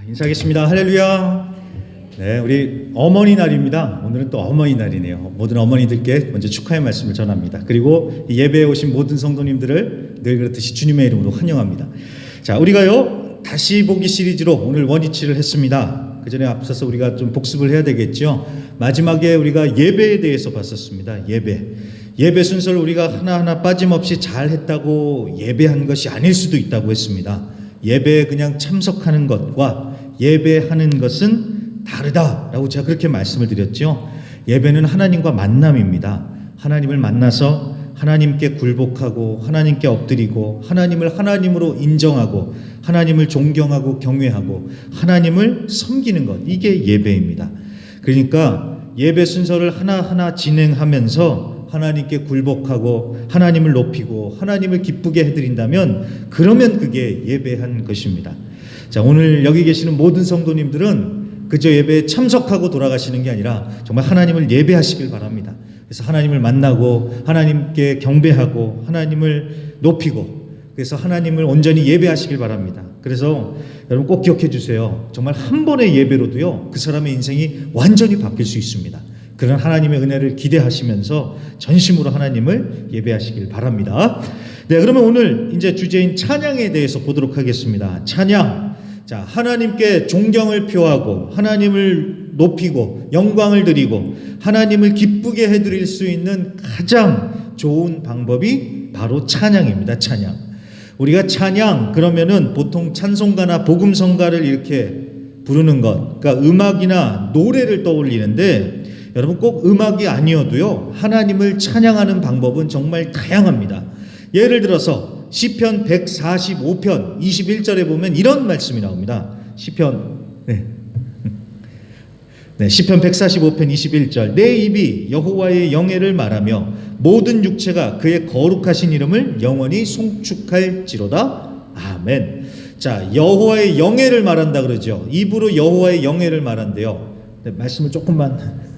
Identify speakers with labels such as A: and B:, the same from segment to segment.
A: 인사하겠습니다. 할렐루야. 네, 우리 어머니 날입니다. 오늘은 또 어머니 날이네요. 모든 어머니들께 먼저 축하의 말씀을 전합니다. 그리고 예배에 오신 모든 성도님들을 늘 그렇듯이 주님의 이름으로 환영합니다. 자, 우리가요 다시 보기 시리즈로 오늘 원위치를 했습니다. 그 전에 앞서서 우리가 좀 복습을 해야 되겠죠. 마지막에 우리가 예배에 대해서 봤었습니다. 예배 순서를 우리가 하나하나 빠짐없이 잘 했다고 예배한 것이 아닐 수도 있다고 했습니다. 예배에 그냥 참석하는 것과 예배하는 것은 다르다라고 제가 그렇게 말씀을 드렸죠. 예배는 하나님과 만남입니다. 하나님을 만나서 하나님께 굴복하고 하나님께 엎드리고 하나님을 하나님으로 인정하고 하나님을 존경하고 경외하고 하나님을 섬기는 것, 이게 예배입니다. 그러니까 예배 순서를 하나하나 진행하면서 하나님께 굴복하고 하나님을 높이고 하나님을 기쁘게 해드린다면 그러면 그게 예배한 것입니다. 자, 오늘 여기 계시는 모든 성도님들은 그저 예배에 참석하고 돌아가시는 게 아니라 정말 하나님을 예배하시길 바랍니다. 그래서 하나님을 만나고 하나님께 경배하고 하나님을 높이고 그래서 하나님을 온전히 예배하시길 바랍니다. 그래서 여러분 꼭 기억해 주세요. 정말 한 번의 예배로도요 그 사람의 인생이 완전히 바뀔 수 있습니다. 그런 하나님의 은혜를 기대하시면서 전심으로 하나님을 예배하시길 바랍니다. 네, 그러면 오늘 이제 주제인 찬양에 대해서 보도록 하겠습니다. 찬양. 자, 하나님께 존경을 표하고 하나님을 높이고 영광을 드리고 하나님을 기쁘게 해드릴 수 있는 가장 좋은 방법이 바로 찬양입니다. 찬양. 우리가 찬양 그러면은 보통 찬송가나 복음성가를 이렇게 부르는 것, 그러니까 음악이나 노래를 떠올리는데 여러분 꼭 음악이 아니어도요 하나님을 찬양하는 방법은 정말 다양합니다. 예를 들어서 시편 145편 21절에 보면 이런 말씀이 나옵니다. 시편 145편 21절 내 입이 여호와의 영예를 말하며 모든 육체가 그의 거룩하신 이름을 영원히 송축할지로다. 아멘. 자, 여호와의 영예를 말한다 그러죠. 입으로 여호와의 영예를 말한대요. 네, 말씀을 조금만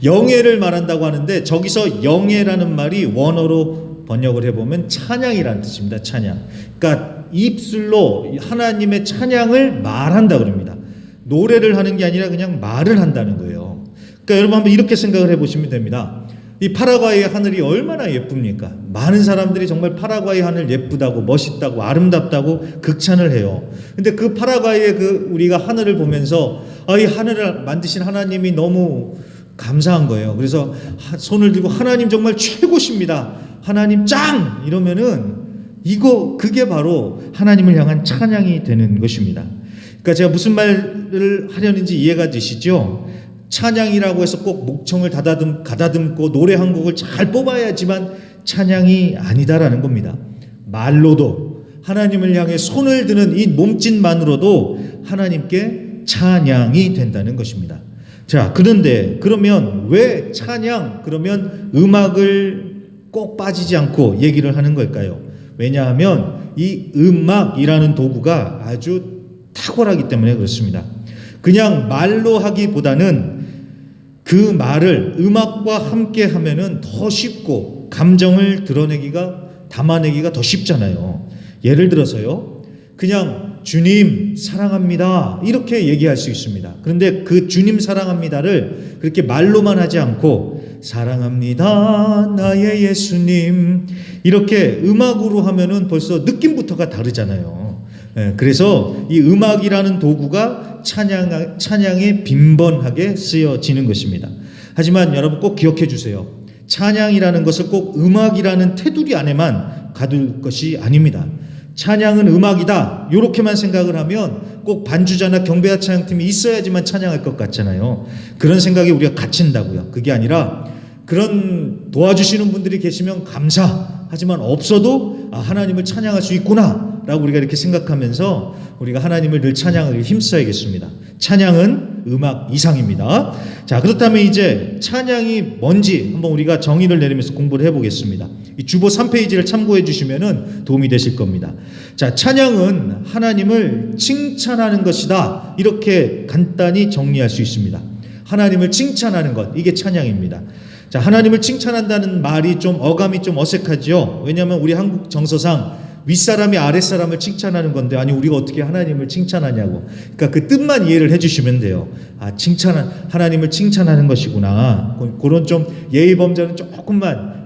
A: 영예를 말한다고 하는데 저기서 영예라는 말이 원어로 번역을 해보면 찬양이라는 뜻입니다. 찬양. 그러니까 입술로 하나님의 찬양을 말한다 그럽니다. 노래를 하는 게 아니라 그냥 말을 한다는 거예요. 그러니까 여러분 한번 이렇게 생각을 해보시면 됩니다. 이 파라과이의 하늘이 얼마나 예쁩니까? 많은 사람들이 정말 파라과이 하늘 예쁘다고 멋있다고 아름답다고 극찬을 해요. 근데 그 파라과이의 우리가 하늘을 보면서 이 하늘을 만드신 하나님이 너무 감사한 거예요. 그래서 손을 들고 하나님 정말 최고십니다. 하나님 짱! 이러면은 그게 바로 하나님을 향한 찬양이 되는 것입니다. 그러니까 제가 무슨 말을 하려는지 이해가 되시죠? 찬양이라고 해서 꼭 목청을 가다듬고 노래 한 곡을 잘 뽑아야지만 찬양이 아니다라는 겁니다. 말로도 하나님을 향해 손을 드는 이 몸짓만으로도 하나님께 찬양이 된다는 것입니다. 자, 그러면 왜 찬양, 그러면 음악을 꼭 빠지지 않고 얘기를 하는 걸까요? 왜냐하면 이 음악이라는 도구가 아주 탁월하기 때문에 그렇습니다. 그냥 말로 하기보다는 그 말을 음악과 함께 하면은 더 쉽고 감정을 담아내기가 더 쉽잖아요. 예를 들어서요, 그냥 주님 사랑합니다 이렇게 얘기할 수 있습니다. 그런데 그 주님 사랑합니다를 그렇게 말로만 하지 않고 사랑합니다 나의 예수님 이렇게 음악으로 하면은 벌써 느낌부터가 다르잖아요. 그래서 이 음악이라는 도구가 찬양에 빈번하게 쓰여지는 것입니다. 하지만 여러분 꼭 기억해 주세요. 찬양이라는 것을 꼭 음악이라는 테두리 안에만 가둘 것이 아닙니다. 찬양은 음악이다 이렇게만 생각을 하면 꼭 반주자나 경배와 찬양팀이 있어야지만 찬양할 것 같잖아요. 그런 생각에 우리가 갇힌다고요. 그게 아니라 그런 도와주시는 분들이 계시면 감사하지만 없어도 하나님을 찬양할 수 있구나 라고 우리가 이렇게 생각하면서 우리가 하나님을 늘 찬양하기 힘써야겠습니다. 찬양은 음악 이상입니다. 자, 그렇다면 이제 찬양이 뭔지 한번 우리가 정의를 내리면서 공부를 해보겠습니다. 이 주보 3페이지를 참고해 주시면 도움이 되실 겁니다. 자, 찬양은 하나님을 칭찬하는 것이다 이렇게 간단히 정리할 수 있습니다. 하나님을 칭찬하는 것, 이게 찬양입니다. 자, 하나님을 칭찬한다는 말이 좀 어감이 좀 어색하죠. 왜냐하면 우리 한국 정서상 윗사람이 아랫사람을 칭찬하는 건데, 아니 우리가 어떻게 하나님을 칭찬하냐고. 그러니까 그 뜻만 이해를 해주시면 돼요. 아, 하나님을 칭찬하는 것이구나. 그런 좀 예의 범절은 조금만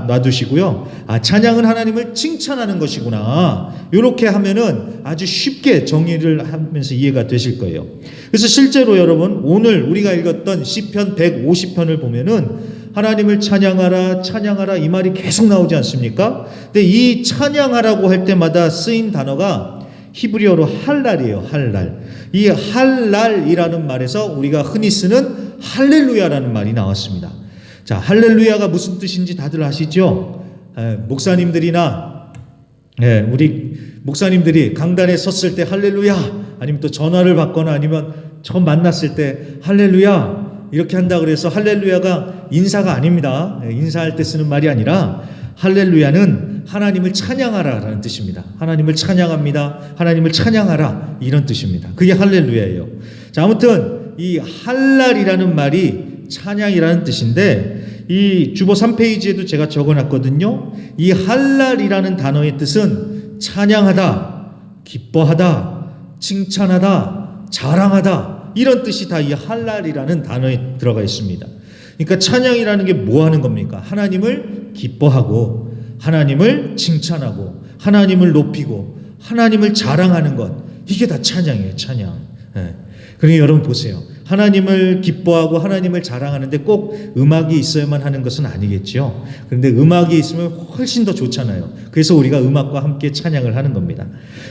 A: 놔두시고요. 아, 찬양은 하나님을 칭찬하는 것이구나. 이렇게 하면은 아주 쉽게 정의를 하면서 이해가 되실 거예요. 그래서 실제로 여러분, 오늘 우리가 읽었던 시편 150편을 보면은 하나님을 찬양하라, 찬양하라 이 말이 계속 나오지 않습니까? 근데 이 찬양하라고 할 때마다 쓰인 단어가 히브리어로 할랄이에요. 할랄. 이 할랄이라는 말에서 우리가 흔히 쓰는 할렐루야라는 말이 나왔습니다. 자, 할렐루야가 무슨 뜻인지 다들 아시죠? 목사님들이나 우리 목사님들이 강단에 섰을 때 할렐루야, 아니면 또 전화를 받거나 아니면 처음 만났을 때 할렐루야 이렇게 한다 그래서 할렐루야가 인사가 아닙니다. 인사할 때 쓰는 말이 아니라 할렐루야는 하나님을 찬양하라라는 뜻입니다. 하나님을 찬양합니다. 하나님을 찬양하라 이런 뜻입니다. 그게 할렐루야예요. 자, 아무튼 이 할랄이라는 말이 찬양이라는 뜻인데 이 주보 3페이지에도 제가 적어놨거든요. 이 할랄이라는 단어의 뜻은 찬양하다, 기뻐하다, 칭찬하다, 자랑하다 이런 뜻이 다 이 할랄이라는 단어에 들어가 있습니다. 그러니까 찬양이라는 게 뭐 하는 겁니까? 하나님을 기뻐하고 하나님을 칭찬하고 하나님을 높이고 하나님을 자랑하는 것, 이게 다 찬양이에요. 찬양. 그러니까 여러분 보세요. 하나님을 기뻐하고 하나님을 자랑하는데 꼭 음악이 있어야만 하는 것은 아니겠죠. 그런데 음악이 있으면 훨씬 더 좋잖아요. 그래서 우리가 음악과 함께 찬양을 하는 겁니다.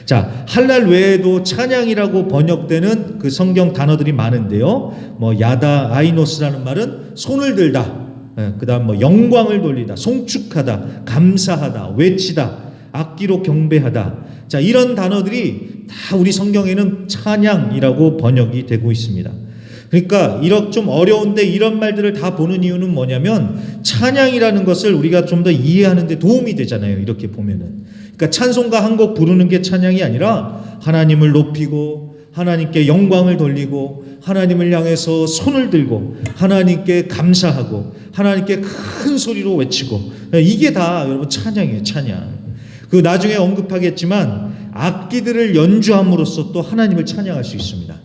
A: 자, 할랄 외에도 찬양이라고 번역되는 그 성경 단어들이 많은데요. 뭐 야다 아이노스라는 말은 손을 들다, 그다음 뭐 영광을 돌리다, 송축하다, 감사하다, 외치다, 악기로 경배하다. 자, 이런 단어들이 다 우리 성경에는 찬양이라고 번역이 되고 있습니다. 그러니까 이렇게 좀 어려운데 이런 말들을 다 보는 이유는 뭐냐면 찬양이라는 것을 우리가 좀 더 이해하는 데 도움이 되잖아요. 이렇게 보면은. 그러니까 찬송가 한 곡 부르는 게 찬양이 아니라 하나님을 높이고 하나님께 영광을 돌리고 하나님을 향해서 손을 들고 하나님께 감사하고 하나님께 큰 소리로 외치고, 이게 다 여러분 찬양이에요. 찬양. 그 나중에 언급하겠지만 악기들을 연주함으로써 또 하나님을 찬양할 수 있습니다.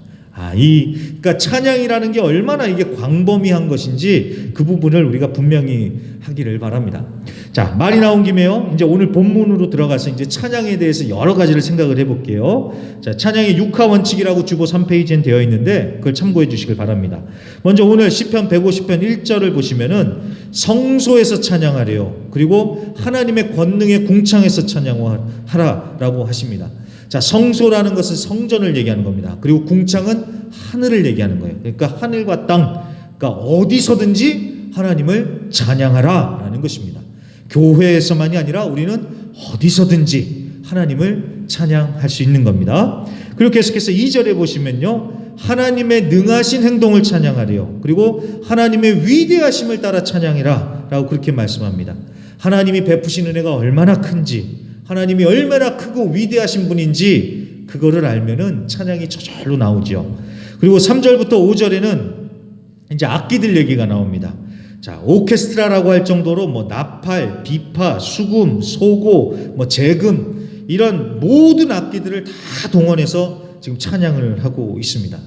A: 그러니까 찬양이라는 게 얼마나 이게 광범위한 것인지 그 부분을 우리가 분명히 하기를 바랍니다. 자, 말이 나온 김에요. 이제 오늘 본문으로 들어가서 이제 찬양에 대해서 여러 가지를 생각을 해볼게요. 자, 찬양의 6하 원칙이라고 주보 3페이지엔 되어 있는데 그걸 참고해 주시길 바랍니다. 먼저 오늘 시편 150편 1절을 보시면은 성소에서 찬양하래요. 그리고 하나님의 권능의 궁창에서 찬양하라라고 하십니다. 자, 성소라는 것은 성전을 얘기하는 겁니다. 그리고 궁창은 하늘을 얘기하는 거예요. 그러니까 하늘과 땅, 그러니까 어디서든지 하나님을 찬양하라라는 것입니다. 교회에서만이 아니라 우리는 어디서든지 하나님을 찬양할 수 있는 겁니다. 그리고 계속해서 2절에 보시면요, 하나님의 능하신 행동을 찬양하래요. 그리고 하나님의 위대하심을 따라 찬양해라 라고 그렇게 말씀합니다. 하나님이 베푸신 은혜가 얼마나 큰지, 하나님이 얼마나 크고 위대하신 분인지 그거를 알면은 찬양이 저절로 나오죠. 그리고 3절부터 5절에는 이제 악기들 얘기가 나옵니다. 자, 오케스트라라고 할 정도로 뭐 나팔, 비파, 수금, 소고, 뭐 재금 이런 모든 악기들을 다 동원해서 지금 찬양을 하고 있습니다.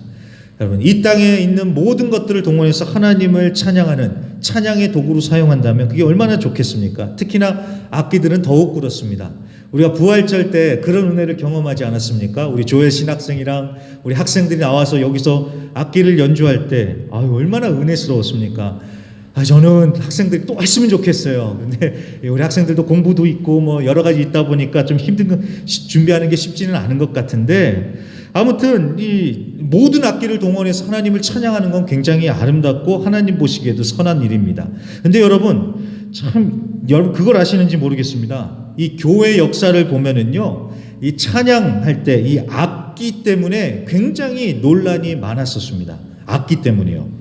A: 여러분, 이 땅에 있는 모든 것들을 동원해서 하나님을 찬양하는 찬양의 도구로 사용한다면 그게 얼마나 좋겠습니까? 특히나 악기들은 더욱 그렇습니다. 우리가 부활절 때 그런 은혜를 경험하지 않았습니까? 우리 조엘 신학생이랑 우리 학생들이 나와서 여기서 악기를 연주할 때 얼마나 은혜스러웠습니까? 저는 학생들이 또 했으면 좋겠어요. 근데 우리 학생들도 공부도 있고 뭐 여러 가지 있다 보니까 좀 힘든 거 준비하는 게 쉽지는 않은 것 같은데, 아무튼 이 모든 악기를 동원해서 하나님을 찬양하는 건 굉장히 아름답고 하나님 보시기에도 선한 일입니다. 근데 여러분 그걸 아시는지 모르겠습니다. 이 교회 역사를 보면은요, 이 찬양할 때 이 악기 때문에 굉장히 논란이 많았었습니다. 악기 때문에요.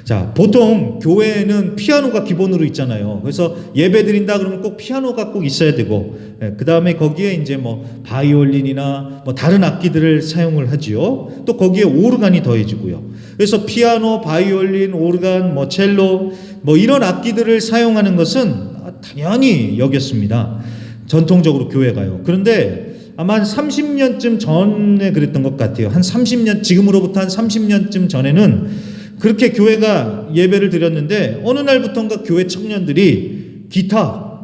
A: 자, 보통 교회에는 피아노가 기본으로 있잖아요. 그래서 예배 드린다 그러면 꼭 피아노가 꼭 있어야 되고, 그 다음에 거기에 이제 뭐 바이올린이나 뭐 다른 악기들을 사용을 하지요. 또 거기에 오르간이 더해지고요. 그래서 피아노, 바이올린, 오르간, 뭐 첼로, 뭐 이런 악기들을 사용하는 것은 당연히 여겼습니다. 전통적으로 교회가요. 그런데 아마 한 30년쯤 전에 그랬던 것 같아요. 한 30년, 지금으로부터 한 30년쯤 전에는 그렇게 교회가 예배를 드렸는데 어느 날부터인가 교회 청년들이 기타,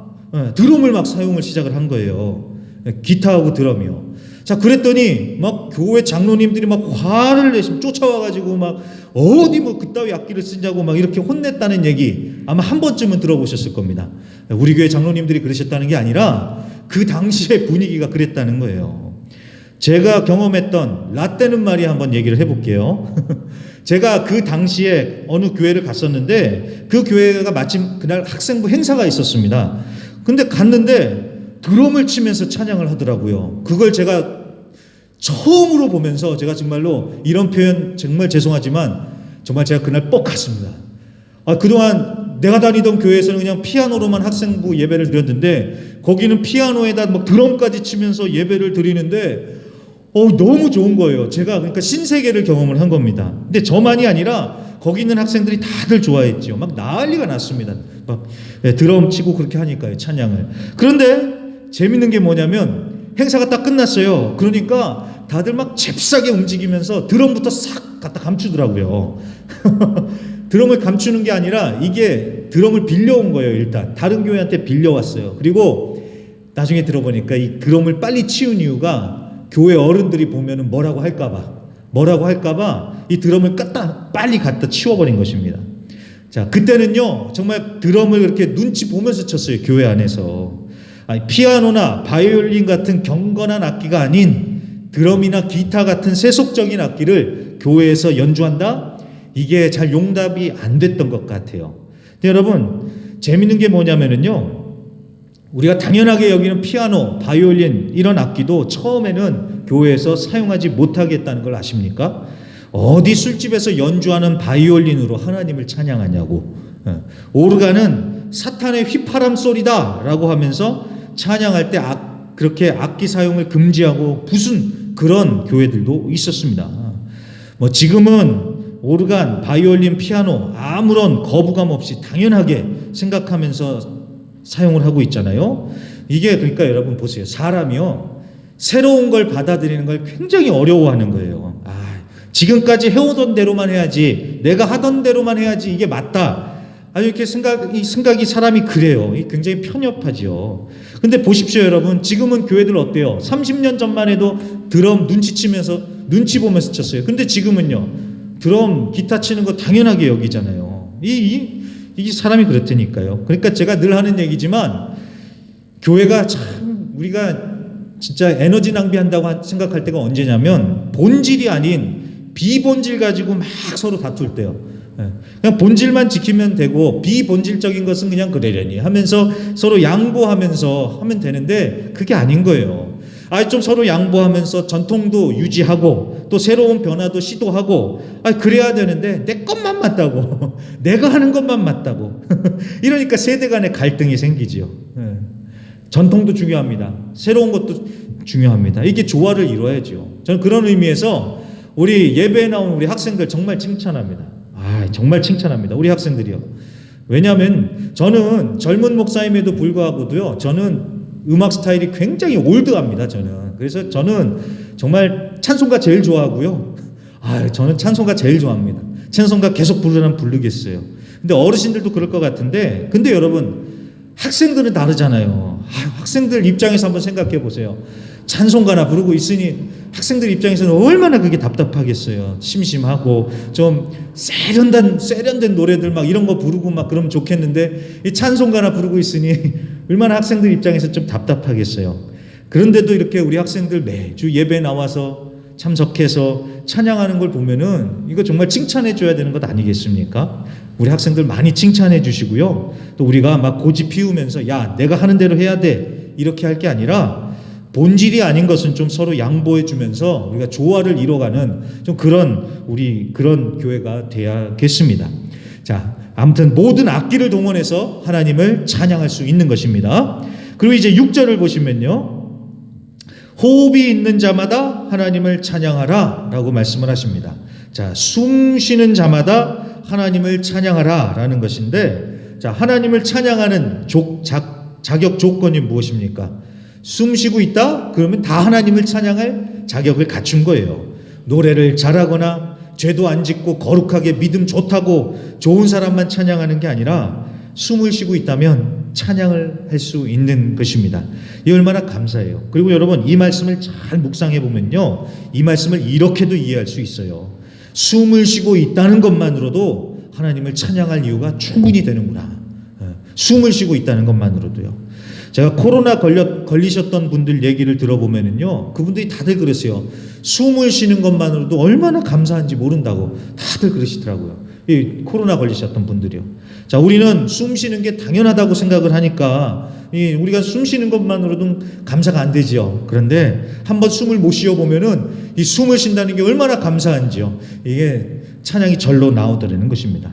A: 드럼을 막 사용을 시작을 한 거예요. 기타하고 드럼이요. 자, 그랬더니 막 교회 장로님들이 막 화를 내시면 쫓아와가지고 막 어디 뭐 그따위 악기를 쓰냐고 막 이렇게 혼냈다는 얘기 아마 한 번쯤은 들어보셨을 겁니다. 우리 교회 장로님들이 그러셨다는 게 아니라 그 당시의 분위기가 그랬다는 거예요. 제가 경험했던 라떼는 말이 한번 얘기를 해볼게요. 제가 그 당시에 어느 교회를 갔었는데 그 교회가 마침 그날 학생부 행사가 있었습니다. 근데 갔는데 드럼을 치면서 찬양을 하더라고요. 그걸 제가 처음으로 보면서 제가 정말로 이런 표현 정말 죄송하지만 정말 제가 그날 뻑 갔습니다. 그동안 내가 다니던 교회에서는 그냥 피아노로만 학생부 예배를 드렸는데 거기는 피아노에다 막 드럼까지 치면서 예배를 드리는데 너무 좋은 거예요. 제가 그러니까 신세계를 경험을 한 겁니다. 근데 저만이 아니라 거기 있는 학생들이 다들 좋아했죠. 막 난리가 났습니다. 막 드럼 치고 그렇게 하니까요, 찬양을. 그런데 재밌는 게 뭐냐면 행사가 딱 끝났어요. 그러니까 다들 막 잽싸게 움직이면서 드럼부터 싹 갖다 감추더라고요. 드럼을 감추는 게 아니라 이게 드럼을 빌려온 거예요. 일단 다른 교회한테 빌려왔어요. 그리고 나중에 들어보니까 이 드럼을 빨리 치운 이유가 교회 어른들이 보면은 뭐라고 할까봐 이 드럼을 빨리 갖다 치워버린 것입니다. 자, 그때는요 정말 드럼을 이렇게 눈치 보면서 쳤어요. 교회 안에서. 피아노나 바이올린 같은 경건한 악기가 아닌 드럼이나 기타 같은 세속적인 악기를 교회에서 연주한다? 이게 잘 용납이 안 됐던 것 같아요. 근데 여러분 재밌는 게 뭐냐면은요 우리가 당연하게 여기는 피아노, 바이올린 이런 악기도 처음에는 교회에서 사용하지 못하겠다는 걸 아십니까? 어디 술집에서 연주하는 바이올린으로 하나님을 찬양하냐고. 오르간은 사탄의 휘파람 소리다 라고 하면서 찬양할 때 그렇게 악기 사용을 금지하고 부순 그런 교회들도 있었습니다. 뭐 지금은 오르간, 바이올린, 피아노 아무런 거부감 없이 당연하게 생각하면서 사용을 하고 있잖아요. 이게 그러니까 여러분 보세요. 사람이요 새로운 걸 받아들이는 걸 굉장히 어려워하는 거예요. 지금까지 해오던 대로만 해야지, 내가 하던 대로만 해야지 이게 맞다. 이렇게 생각이 사람이 그래요. 굉장히 편협하죠. 근데 보십시오, 여러분. 지금은 교회들 어때요? 30년 전만 해도 드럼 눈치 보면서 쳤어요. 근데 지금은요, 드럼, 기타 치는 거 당연하게 여기잖아요. 이게 사람이 그렇다니까요. 그러니까 제가 늘 하는 얘기지만, 교회가 참, 우리가 진짜 에너지 낭비한다고 생각할 때가 언제냐면, 본질이 아닌 비본질 가지고 막 서로 다툴 때요. 그냥 본질만 지키면 되고 비본질적인 것은 그냥 그러려니 하면서 서로 양보하면서 하면 되는데 그게 아닌 거예요. 좀 서로 양보하면서 전통도 유지하고 또 새로운 변화도 시도하고 그래야 되는데 내 것만 맞다고 내가 하는 것만 맞다고 이러니까 세대 간의 갈등이 생기지요. 전통도 중요합니다. 새로운 것도 중요합니다. 이게 조화를 이루어야죠. 저는 그런 의미에서 우리 예배에 나온 우리 학생들 정말 칭찬합니다. 정말 칭찬합니다. 우리 학생들이요. 왜냐하면 저는 젊은 목사임에도 불구하고도요. 저는 음악 스타일이 굉장히 올드합니다. 그래서 저는 정말 찬송가 제일 좋아하고요. 저는 찬송가 제일 좋아합니다. 찬송가 계속 부르라면 부르겠어요. 근데 어르신들도 그럴 것 같은데 근데 여러분 학생들은 다르잖아요. 학생들 입장에서 한번 생각해 보세요. 찬송가나 부르고 있으니 학생들 입장에서는 얼마나 그게 답답하겠어요. 심심하고 좀 세련된 노래들 막 이런 거 부르고 막 그러면 좋겠는데 이 찬송가나 부르고 있으니 얼마나 학생들 입장에서 좀 답답하겠어요. 그런데도 이렇게 우리 학생들 매주 예배 나와서 참석해서 찬양하는 걸 보면은 이거 정말 칭찬해 줘야 되는 것 아니겠습니까? 우리 학생들 많이 칭찬해 주시고요. 또 우리가 막 고집 피우면서 야 내가 하는 대로 해야 돼 이렇게 할 게 아니라 본질이 아닌 것은 좀 서로 양보해 주면서 우리가 조화를 이뤄가는 좀 그런 교회가 돼야겠습니다. 자, 아무튼 모든 악기를 동원해서 하나님을 찬양할 수 있는 것입니다. 그리고 이제 6절을 보시면요. 호흡이 있는 자마다 하나님을 찬양하라 라고 말씀을 하십니다. 자, 숨 쉬는 자마다 하나님을 찬양하라 라는 것인데 자, 하나님을 찬양하는 자격 조건이 무엇입니까? 숨 쉬고 있다? 그러면 다 하나님을 찬양할 자격을 갖춘 거예요. 노래를 잘하거나 죄도 안 짓고 거룩하게 믿음 좋다고 좋은 사람만 찬양하는 게 아니라 숨을 쉬고 있다면 찬양을 할 수 있는 것입니다. 이 얼마나 감사해요. 그리고 여러분, 이 말씀을 잘 묵상해 보면요, 이 말씀을 이렇게도 이해할 수 있어요. 숨을 쉬고 있다는 것만으로도 하나님을 찬양할 이유가 충분히 되는구나. 숨을 쉬고 있다는 것만으로도요. 제가 코로나 걸리셨던 분들 얘기를 들어보면은요, 그분들이 다들 그랬어요. 숨을 쉬는 것만으로도 얼마나 감사한지 모른다고 다들 그러시더라고요. 이 코로나 걸리셨던 분들이요. 자, 우리는 숨 쉬는 게 당연하다고 생각을 하니까 우리가 숨 쉬는 것만으로도 감사가 안 되지요. 그런데 한번 숨을 못 쉬어 보면은 이 숨을 쉰다는 게 얼마나 감사한지요. 이게 찬양이 절로 나오더라는 것입니다.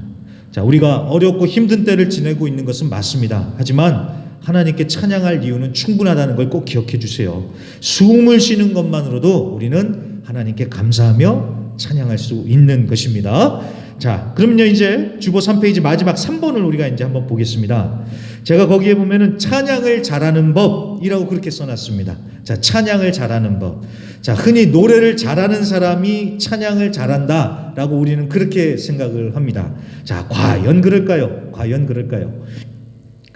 A: 자, 우리가 어렵고 힘든 때를 지내고 있는 것은 맞습니다. 하지만 하나님께 찬양할 이유는 충분하다는 걸 꼭 기억해 주세요. 숨을 쉬는 것만으로도 우리는 하나님께 감사하며 찬양할 수 있는 것입니다. 자, 그럼요, 이제 주보 3페이지 마지막 3번을 우리가 이제 한번 보겠습니다. 제가 거기에 보면은 찬양을 잘하는 법이라고 그렇게 써놨습니다. 자, 찬양을 잘하는 법. 자, 흔히 노래를 잘하는 사람이 찬양을 잘한다라고 우리는 그렇게 생각을 합니다. 자, 과연 그럴까요? 과연 그럴까요?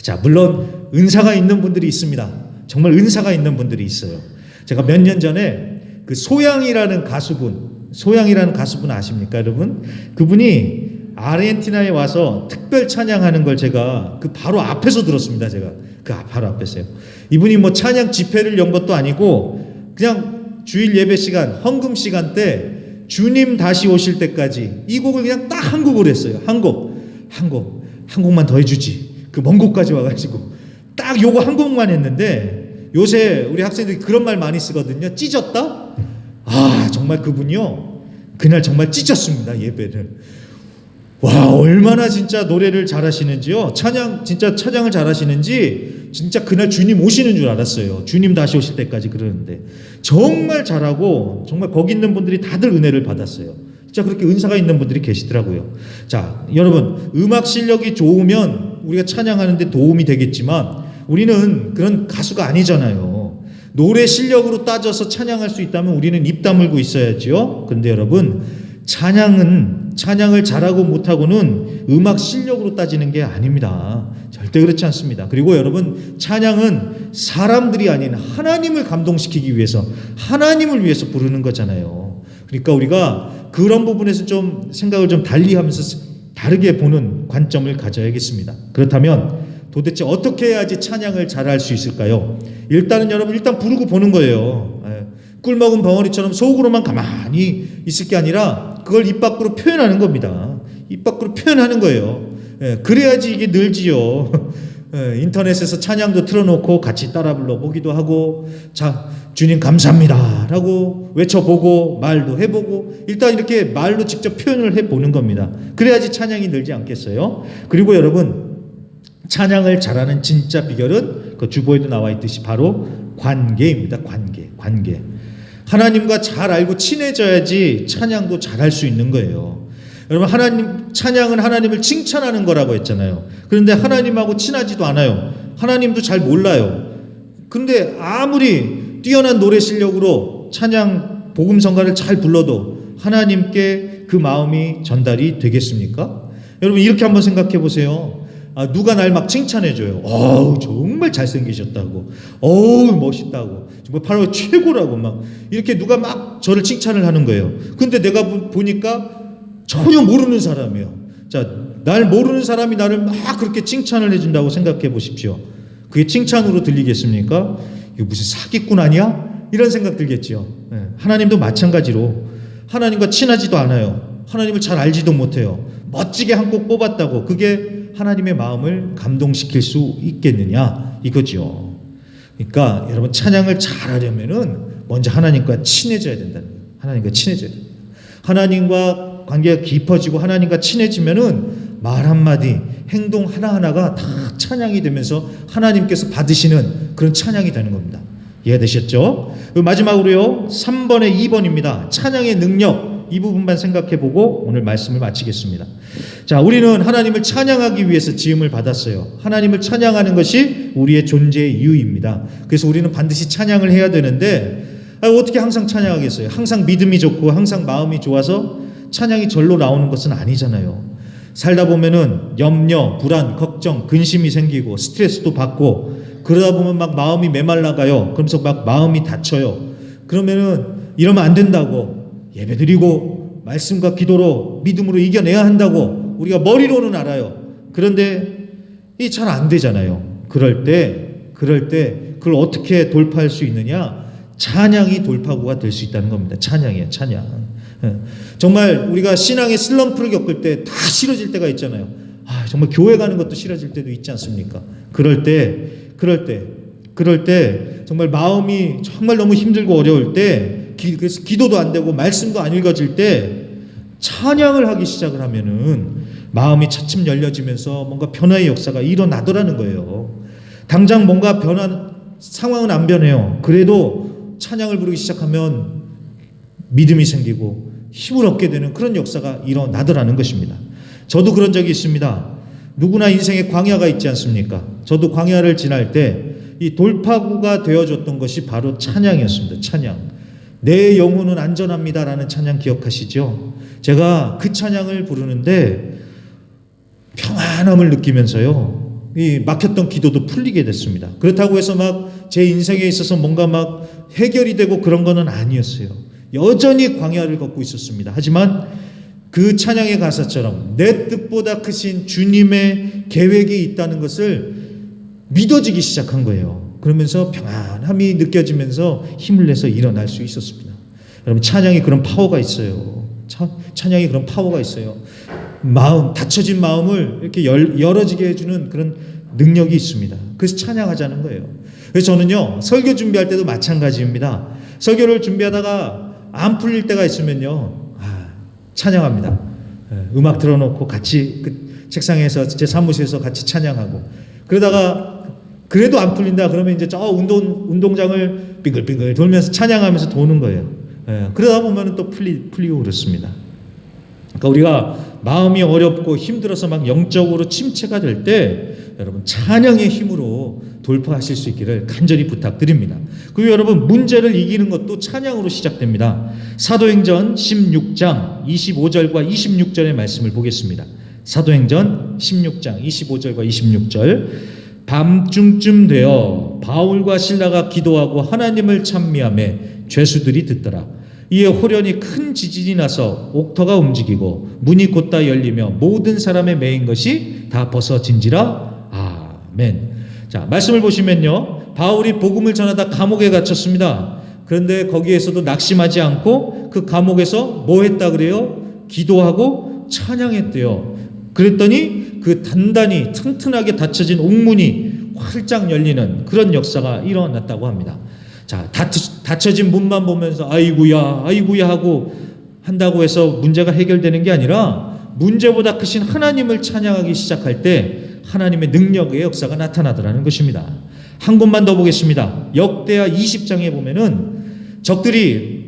A: 자, 물론 은사가 있는 분들이 있습니다. 정말 은사가 있는 분들이 있어요. 제가 몇 년 전에 그 소양이라는 가수분 아십니까, 여러분? 그분이 아르헨티나에 와서 특별 찬양하는 걸 제가 그 바로 앞에서 들었습니다. 제가 그 바로 앞에서요. 이분이 뭐 찬양 집회를 연 것도 아니고 그냥 주일 예배 시간, 헌금 시간 때 주님 다시 오실 때까지 이 곡을 그냥 딱 한 곡을 했어요. 한 곡만 더 해주지. 그 먼 곳까지 와가지고 딱 요거 한 곡만 했는데, 요새 우리 학생들이 그런 말 많이 쓰거든요. 찢었다? 아, 정말 그분이요, 그날 정말 찢었습니다, 예배를. 와, 얼마나 진짜 노래를 잘하시는지요. 진짜 찬양을 잘하시는지 진짜 그날 주님 오시는 줄 알았어요. 주님 다시 오실 때까지. 그러는데 정말 잘하고 정말 거기 있는 분들이 다들 은혜를 받았어요. 진짜 그렇게 은사가 있는 분들이 계시더라고요. 자, 여러분, 음악 실력이 좋으면 우리가 찬양하는데 도움이 되겠지만 우리는 그런 가수가 아니잖아요. 노래 실력으로 따져서 찬양할 수 있다면 우리는 입 다물고 있어야죠. 그런데 여러분, 찬양을 잘하고 못하고는 음악 실력으로 따지는 게 아닙니다. 절대 그렇지 않습니다. 그리고 여러분, 찬양은 사람들이 아닌 하나님을 감동시키기 위해서, 하나님을 위해서 부르는 거잖아요. 그러니까 우리가 그런 부분에서 좀 생각을 좀 달리하면서 다르게 보는 관점을 가져야겠습니다. 그렇다면 도대체 어떻게 해야지 찬양을 잘할 수 있을까요? 일단 부르고 보는 거예요. 꿀 먹은 벙어리처럼 속으로만 가만히 있을 게 아니라 그걸 입 밖으로 표현하는 겁니다. 입 밖으로 표현하는 거예요. 그래야지 이게 늘지요. 인터넷에서 찬양도 틀어놓고 같이 따라 불러보기도 하고, 자, 주님 감사합니다 라고 외쳐보고 말도 해보고, 일단 이렇게 말로 직접 표현을 해보는 겁니다. 그래야지 찬양이 늘지 않겠어요? 그리고 여러분, 찬양을 잘하는 진짜 비결은 그 주보에도 나와 있듯이 바로 관계입니다. 관계. 하나님과 잘 알고 친해져야지 찬양도 잘할 수 있는 거예요. 여러분, 찬양은 하나님을 칭찬하는 거라고 했잖아요. 그런데 하나님하고 친하지도 않아요. 하나님도 잘 몰라요. 그런데 아무리 뛰어난 노래 실력으로 찬양 복음성가를 잘 불러도 하나님께 그 마음이 전달이 되겠습니까? 여러분, 이렇게 한번 생각해 보세요. 누가 날 막 칭찬해줘요. 정말 잘생기셨다고, 멋있다고, 정말 바로 최고라고 막 이렇게 누가 막 저를 칭찬을 하는 거예요. 근데 내가 보니까 전혀 모르는 사람이에요. 자, 날 모르는 사람이 나를 막 그렇게 칭찬을 해준다고 생각해 보십시오. 그게 칭찬으로 들리겠습니까? 이거 무슨 사기꾼 아니야? 이런 생각 들겠지요. 하나님도 마찬가지로 하나님과 친하지도 않아요. 하나님을 잘 알지도 못해요. 멋지게 한 곡 뽑았다고 그게 하나님의 마음을 감동시킬 수 있겠느냐, 이거죠. 그러니까 여러분, 찬양을 잘하려면은 먼저 하나님과 친해져야 된다는 거예요. 하나님과 친해져야 돼요. 하나님과 관계가 깊어지고 하나님과 친해지면은 말 한마디, 행동 하나하나가 다 찬양이 되면서 하나님께서 받으시는 그런 찬양이 되는 겁니다. 이해되셨죠? 마지막으로요, 3번에 2번입니다. 찬양의 능력, 이 부분만 생각해보고 오늘 말씀을 마치겠습니다. 자, 우리는 하나님을 찬양하기 위해서 지음을 받았어요. 하나님을 찬양하는 것이 우리의 존재의 이유입니다. 그래서 우리는 반드시 찬양을 해야 되는데 어떻게 항상 찬양하겠어요? 항상 믿음이 좋고 항상 마음이 좋아서 찬양이 절로 나오는 것은 아니잖아요. 살다 보면은 염려, 불안, 걱정, 근심이 생기고 스트레스도 받고 그러다 보면 막 마음이 메말라가요. 그러면서 막 마음이 다쳐요. 그러면은 이러면 안 된다고 예배드리고 말씀과 기도로 믿음으로 이겨내야 한다고 우리가 머리로는 알아요. 그런데 이 잘 안 되잖아요. 그럴 때 그걸 어떻게 돌파할 수 있느냐? 찬양이 돌파구가 될 수 있다는 겁니다. 찬양이에요, 찬양. 정말 우리가 신앙의 슬럼프를 겪을 때 다 싫어질 때가 있잖아요. 정말 교회 가는 것도 싫어질 때도 있지 않습니까? 그럴 때 정말 마음이 정말 너무 힘들고 어려울 때 그래서 기도도 안 되고 말씀도 안 읽어질 때 찬양을 하기 시작을 하면은 마음이 차츰 열려지면서 뭔가 변화의 역사가 일어나더라는 거예요. 당장 뭔가 상황은 안 변해요. 그래도 찬양을 부르기 시작하면 믿음이 생기고 힘을 얻게 되는 그런 역사가 일어나더라는 것입니다. 저도 그런 적이 있습니다. 누구나 인생에 광야가 있지 않습니까? 저도 광야를 지날 때 이 돌파구가 되어줬던 것이 바로 찬양이었습니다. 찬양. 내 영혼은 안전합니다라는 찬양 기억하시죠? 제가 그 찬양을 부르는데 평안함을 느끼면서요, 이 막혔던 기도도 풀리게 됐습니다. 그렇다고 해서 막 제 인생에 있어서 뭔가 막 해결이 되고 그런 거는 아니었어요. 여전히 광야를 걷고 있었습니다. 하지만 그 찬양의 가사처럼 내 뜻보다 크신 주님의 계획이 있다는 것을 믿어지기 시작한 거예요. 그러면서 평안함이 느껴지면서 힘을 내서 일어날 수 있었습니다. 여러분, 찬양이 그런 파워가 있어요. 찬양이 그런 파워가 있어요. 닫혀진 마음을 이렇게 열어지게 해주는 그런 능력이 있습니다. 그래서 찬양하자는 거예요. 그래서 저는요, 설교 준비할 때도 마찬가지입니다. 설교를 준비하다가 안 풀릴 때가 있으면요, 찬양합니다. 음악 틀어놓고 같이 그 책상에서 제 사무실에서 같이 찬양하고, 그러다가 그래도 안 풀린다 그러면 이제 저 운동장을 빙글빙글 돌면서 찬양하면서 도는 거예요. 그러다 보면 또 풀리고 그렇습니다. 그러니까 우리가 마음이 어렵고 힘들어서 막 영적으로 침체가 될 때 여러분 찬양의 힘으로 돌파하실 수 있기를 간절히 부탁드립니다. 그리고 여러분, 문제를 이기는 것도 찬양으로 시작됩니다. 사도행전 16장 25절과 26절의 말씀을 보겠습니다. 사도행전 16장 25절과 26절. 밤중쯤 되어 바울과 실라가 기도하고 하나님을 찬미하며 죄수들이 듣더라. 이에 호련히 큰 지진이 나서 옥터가 움직이고 문이 곧다 열리며 모든 사람의 매인 것이 다 벗어진지라. 아멘. 자, 말씀을 보시면요, 바울이 복음을 전하다 감옥에 갇혔습니다. 그런데 거기에서도 낙심하지 않고 그 감옥에서 뭐 했다 그래요? 기도하고 찬양했대요. 그랬더니 그 단단히 튼튼하게 닫혀진 옥문이 활짝 열리는 그런 역사가 일어났다고 합니다. 자, 닫혀진 문만 보면서 아이고야 하고 한다고 해서 문제가 해결되는 게 아니라 문제보다 크신 하나님을 찬양하기 시작할 때 하나님의 능력의 역사가 나타나더라는 것입니다. 한 곳만 더 보겠습니다. 역대하 20장에 보면은 적들이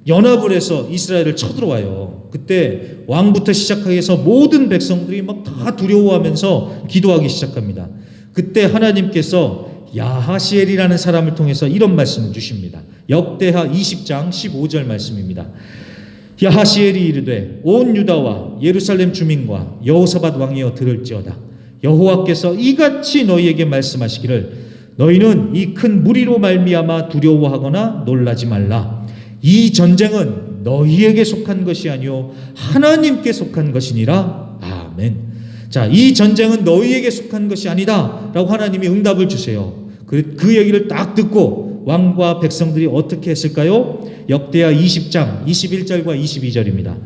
A: 연합을 해서 이스라엘을 쳐들어와요. 그때 왕부터 시작해서 모든 백성들이 막 다 두려워하면서 기도하기 시작합니다. 그때 하나님께서 야하시엘이라는 사람을 통해서 이런 말씀을 주십니다. 역대하 20장 15절 말씀입니다. 야하시엘이 이르되 온 유다와 예루살렘 주민과 여호사밧 왕이여 들을지어다. 여호와께서 이같이 너희에게 말씀하시기를 너희는 이 큰 무리로 말미암아 두려워하거나 놀라지 말라. 이 전쟁은 너희에게 속한 것이 아니요 하나님께 속한 것이니라. 아멘. 자, 이 전쟁은 너희에게 속한 것이 아니다 라고 하나님이 응답을 주세요. 그 얘기를 딱 듣고 왕과 백성들이 어떻게 했을까요? 역대하 20장 21절과 22절입니다.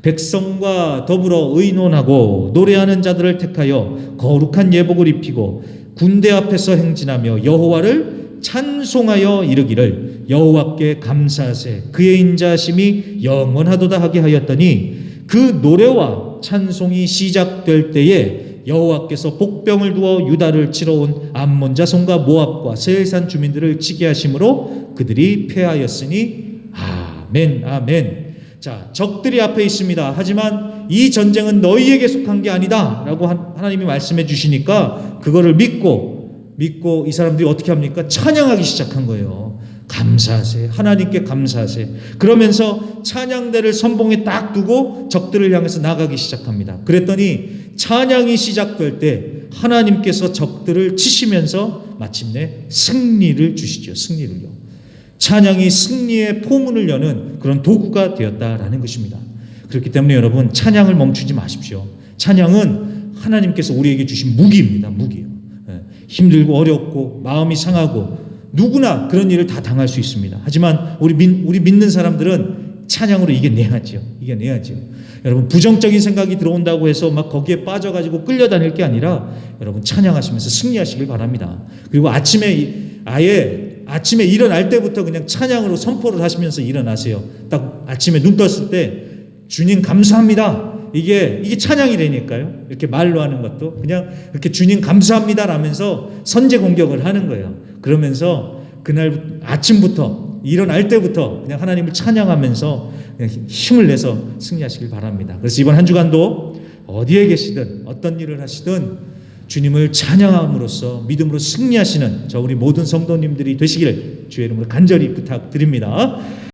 A: 백성과 더불어 의논하고 노래하는 자들을 택하여 거룩한 예복을 입히고 군대 앞에서 행진하며 여호와를 찬송하여 이르기를 여호와께 감사하세 그의 인자하심이 영원하도다 하게 하였더니 그 노래와 찬송이 시작될 때에 여호와께서 복병을 두어 유다를 치러 온 암몬 자손과 모압과 세일산 주민들을 치게 하심으로 그들이 패하였으니 아멘. 아멘. 자, 적들이 앞에 있습니다. 하지만 이 전쟁은 너희에게 속한 게 아니다 라고 하나님이 말씀해 주시니까 그거를 믿고 이 사람들이 어떻게 합니까? 찬양하기 시작한 거예요. 감사하세요. 하나님께 감사하세요. 그러면서 찬양대를 선봉에 딱 두고 적들을 향해서 나가기 시작합니다. 그랬더니 찬양이 시작될 때 하나님께서 적들을 치시면서 마침내 승리를 주시죠. 승리를요. 찬양이 승리의 포문을 여는 그런 도구가 되었다라는 것입니다. 그렇기 때문에 여러분, 찬양을 멈추지 마십시오. 찬양은 하나님께서 우리에게 주신 무기입니다. 무기예요. 힘들고 어렵고 마음이 상하고 누구나 그런 일을 다 당할 수 있습니다. 하지만 우리 믿는 사람들은 찬양으로 이겨내야죠. 여러분, 부정적인 생각이 들어온다고 해서 막 거기에 빠져가지고 끌려다닐 게 아니라 여러분, 찬양하시면서 승리하시길 바랍니다. 그리고 아침에 일어날 때부터 그냥 찬양으로 선포를 하시면서 일어나세요. 딱 아침에 눈 떴을 때 주님 감사합니다. 이게 찬양이라니까요. 이렇게 말로 하는 것도 그냥 이렇게 주님 감사합니다 라면서 선제 공격을 하는 거예요. 그러면서 그날 아침부터 일어날 때부터 그냥 하나님을 찬양하면서 그냥 힘을 내서 승리하시길 바랍니다. 그래서 이번 한 주간도 어디에 계시든 어떤 일을 하시든 주님을 찬양함으로써 믿음으로 승리하시는 저 우리 모든 성도님들이 되시기를 주의 이름으로 간절히 부탁드립니다.